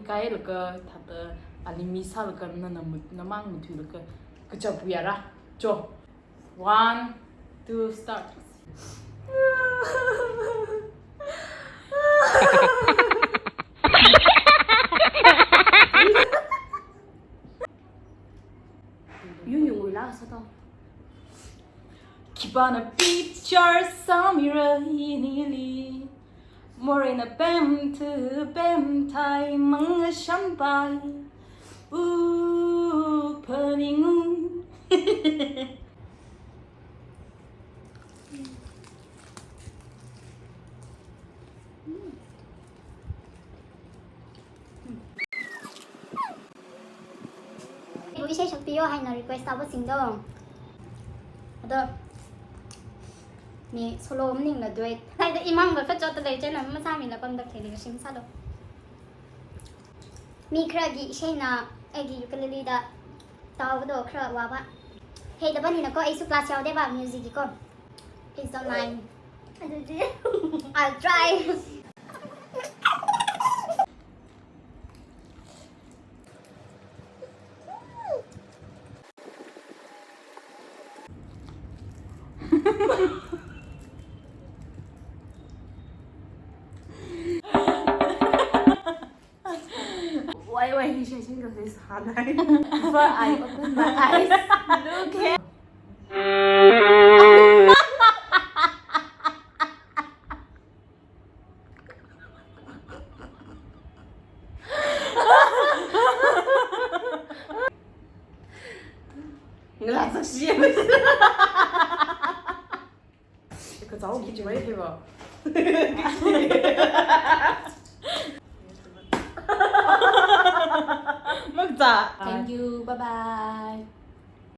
kai là cơ thật alimisa là cơ nó mang một thứ là cơ cái chập bia ra cho 1 2 start Yung wala sa to. Keep on a picture Samira hinili Morena bem to bem thai mga shampay Peningun Ibu isay Shopee hay na request ako singdong. Ato. Ni solo ning là duet. Hay da imam ga ka chot dai chen na ma sa mi la pang dak theli ga sim sa do. Mi khra gi isay na agi ukulele da taw do khra wa ba. Hey da ba ni na ko ai su class yaw de ba music gi ko. Please don't mind. I'll try. Wait, he shaking because it's hard. Before I open my eyes look at Người làm sao xí Cái cháu bị chửi thì bảo Thank you, bye bye.